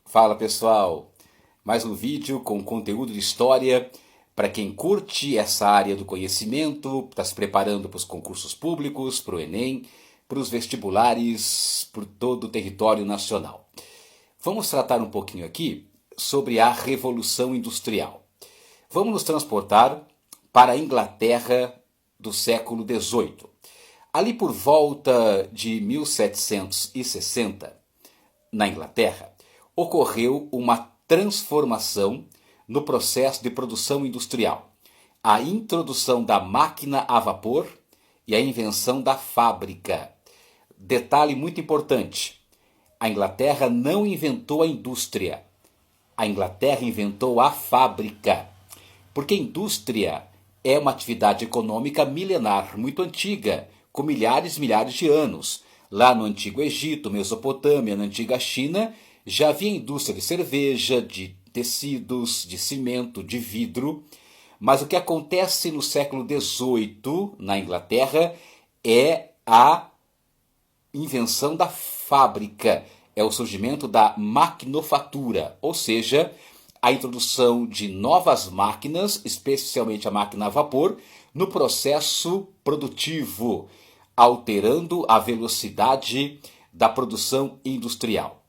Fala pessoal, mais um vídeo com conteúdo de história para quem curte essa área do conhecimento, está se preparando para os concursos públicos, para o Enem, para os vestibulares, por todo o território nacional. Vamos tratar um pouquinho aqui sobre a Revolução Industrial. Vamos nos transportar para a Inglaterra do século XVIII. Ali por volta de 1760, na Inglaterra, ocorreu uma transformação no processo de produção industrial, a introdução da máquina a vapor e a invenção da fábrica. Detalhe muito importante: a Inglaterra não inventou a indústria, a Inglaterra inventou a fábrica, porque a indústria é uma atividade econômica milenar, muito antiga, com milhares e milhares de anos. Lá no Antigo Egito, Mesopotâmia, na Antiga China, já havia indústria de cerveja, de tecidos, de cimento, de vidro. Mas o que acontece no século XVIII, na Inglaterra, é a invenção da fábrica, é o surgimento da maquinofatura, ou seja, a introdução de novas máquinas, especialmente a máquina a vapor, no processo produtivo, alterando a velocidade da produção industrial.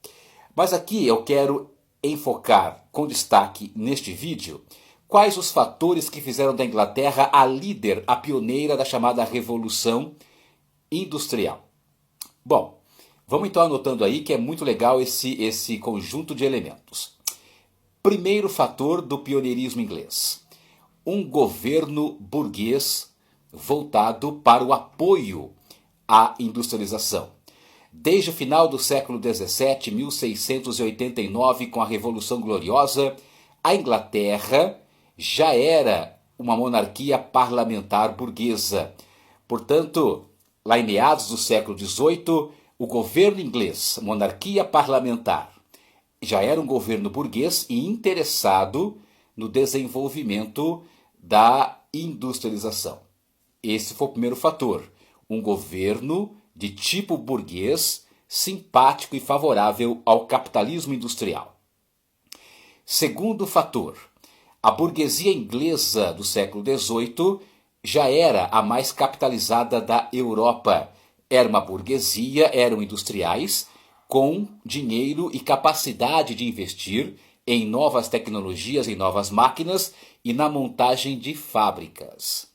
Mas aqui eu quero enfocar com destaque neste vídeo quais os fatores que fizeram da Inglaterra a líder, a pioneira da chamada Revolução Industrial. Bom, vamos então anotando aí que é muito legal esse conjunto de elementos. Primeiro fator do pioneirismo inglês: um governo burguês voltado para o apoio à industrialização. Desde o final do século XVII, 1689, com a Revolução Gloriosa, a Inglaterra já era uma monarquia parlamentar burguesa. Portanto, lá em meados do século XVIII, o governo inglês, monarquia parlamentar, já era um governo burguês e interessado no desenvolvimento da industrialização. Esse foi o primeiro fator, um governo de tipo burguês, simpático e favorável ao capitalismo industrial. Segundo fator, a burguesia inglesa do século XVIII já era a mais capitalizada da Europa. Era uma burguesia, eram industriais, com dinheiro e capacidade de investir em novas tecnologias, em novas máquinas e na montagem de fábricas.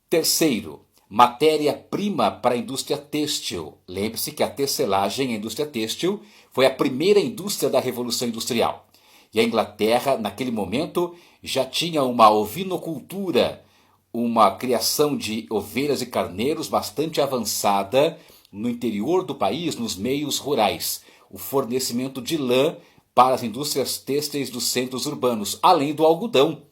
Terceiro, matéria-prima para a indústria têxtil. Lembre-se que a tecelagem, a indústria têxtil, foi a primeira indústria da Revolução Industrial. E a Inglaterra, naquele momento, já tinha uma ovinocultura, uma criação de ovelhas e carneiros bastante avançada no interior do país, nos meios rurais. O fornecimento de lã para as indústrias têxteis dos centros urbanos, além do algodão,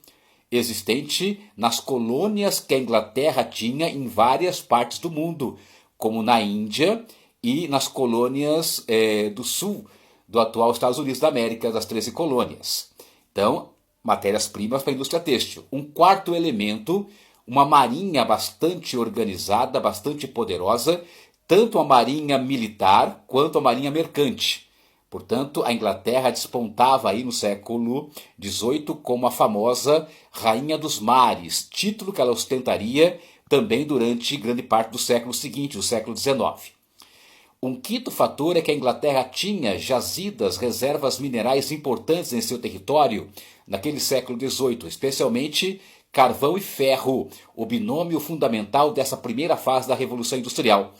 existente nas colônias que a Inglaterra tinha em várias partes do mundo, como na Índia e nas colônias do sul do atual Estados Unidos da América, das 13 colônias. Então, matérias-primas para a indústria têxtil. Um quarto elemento, uma marinha bastante organizada, bastante poderosa, tanto a marinha militar quanto a marinha mercante. Portanto, a Inglaterra despontava aí no século XVIII como a famosa Rainha dos Mares, título que ela ostentaria também durante grande parte do século seguinte, o século XIX. Um quinto fator é que a Inglaterra tinha jazidas, reservas minerais importantes em seu território naquele século XVIII, especialmente carvão e ferro, o binômio fundamental dessa primeira fase da Revolução Industrial.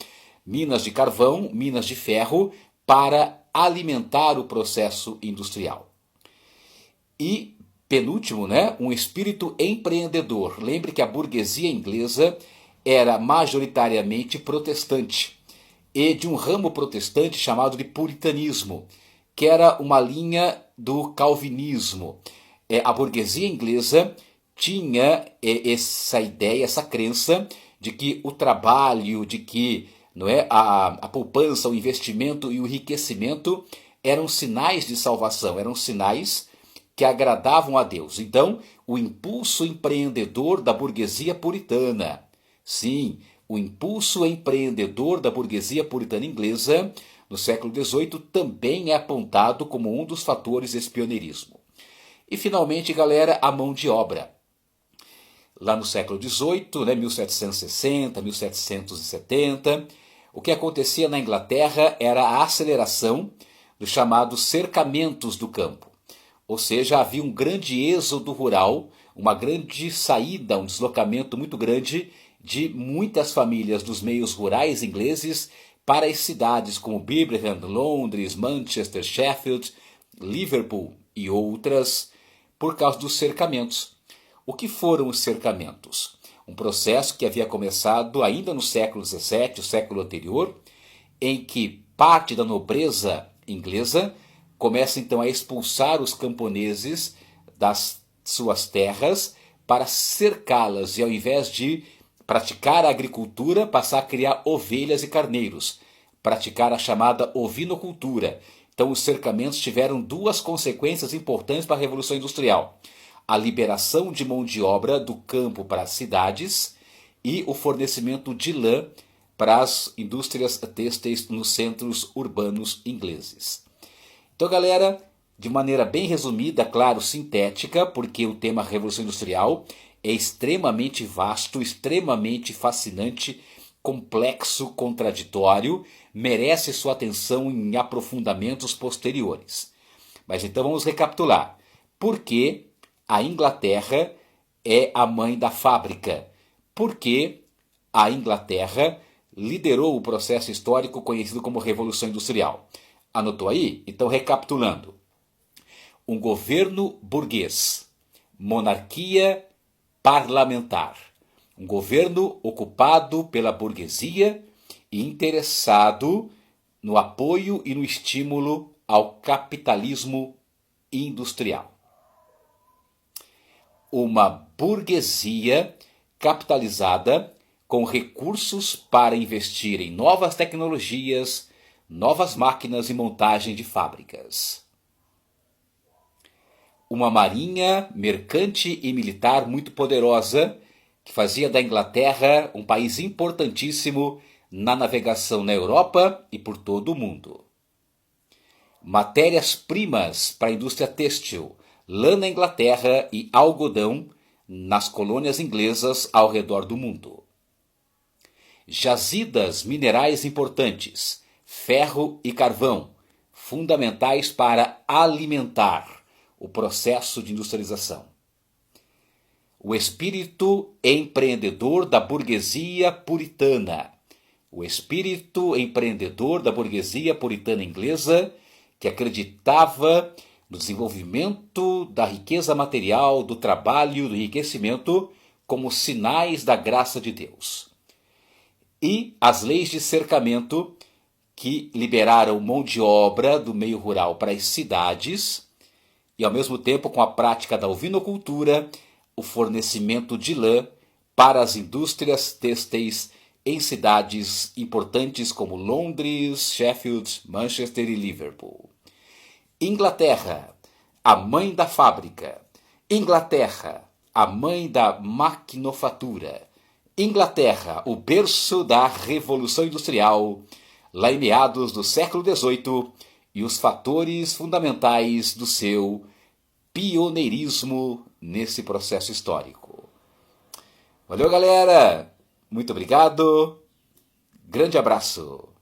Minas de carvão, minas de ferro, para alimentar o processo industrial. E, penúltimo, um espírito empreendedor. Lembre que a burguesia inglesa era majoritariamente protestante e de um ramo protestante chamado de puritanismo, que era uma linha do calvinismo. A burguesia inglesa tinha essa ideia, essa crença de que o trabalho, de que a poupança, o investimento e o enriquecimento eram sinais de salvação, eram sinais que agradavam a Deus. Então, o impulso empreendedor da burguesia puritana, sim, o impulso empreendedor da burguesia puritana inglesa no século XVIII, também é apontado como um dos fatores desse pioneirismo. E, finalmente, galera, a mão de obra. Lá no século XVIII, 1760, 1770, o que acontecia na Inglaterra era a aceleração dos chamados cercamentos do campo. Ou seja, havia um grande êxodo rural, uma grande saída, um deslocamento muito grande de muitas famílias dos meios rurais ingleses para as cidades como Birmingham, Londres, Manchester, Sheffield, Liverpool e outras, por causa dos cercamentos. O que foram os cercamentos? Um processo que havia começado ainda no século XVII, o século anterior, em que parte da nobreza inglesa começa então a expulsar os camponeses das suas terras para cercá-las e, ao invés de praticar a agricultura, passar a criar ovelhas e carneiros, praticar a chamada ovinocultura. Então os cercamentos tiveram duas consequências importantes para a Revolução Industrial: a liberação de mão de obra do campo para as cidades e o fornecimento de lã para as indústrias têxteis nos centros urbanos ingleses. Então, galera, de maneira bem resumida, claro, sintética, porque o tema Revolução Industrial é extremamente vasto, extremamente fascinante, complexo, contraditório, merece sua atenção em aprofundamentos posteriores. Mas então vamos recapitular. Por que a Inglaterra é a mãe da fábrica? Por que a Inglaterra liderou o processo histórico conhecido como Revolução Industrial? Anotou aí? Então, recapitulando. Um governo burguês, monarquia parlamentar, um governo ocupado pela burguesia e interessado no apoio e no estímulo ao capitalismo industrial. Uma burguesia capitalizada com recursos para investir em novas tecnologias, novas máquinas e montagem de fábricas. Uma marinha mercante e militar muito poderosa, que fazia da Inglaterra um país importantíssimo na navegação na Europa e por todo o mundo. Matérias-primas para a indústria têxtil, lã na Inglaterra e algodão nas colônias inglesas ao redor do mundo. Jazidas minerais importantes, ferro e carvão, fundamentais para alimentar o processo de industrialização. O espírito empreendedor da burguesia puritana. O espírito empreendedor da burguesia puritana inglesa, que acreditava no desenvolvimento da riqueza material, do trabalho, do enriquecimento como sinais da graça de Deus. E as leis de cercamento, que liberaram mão de obra do meio rural para as cidades, e ao mesmo tempo com a prática da ovinocultura, o fornecimento de lã para as indústrias têxteis em cidades importantes como Londres, Sheffield, Manchester e Liverpool. Inglaterra, a mãe da fábrica. Inglaterra, a mãe da maquinofatura. Inglaterra, o berço da Revolução Industrial, lá em meados do século XVIII, e os fatores fundamentais do seu pioneirismo nesse processo histórico. Valeu, galera! Muito obrigado! Grande abraço!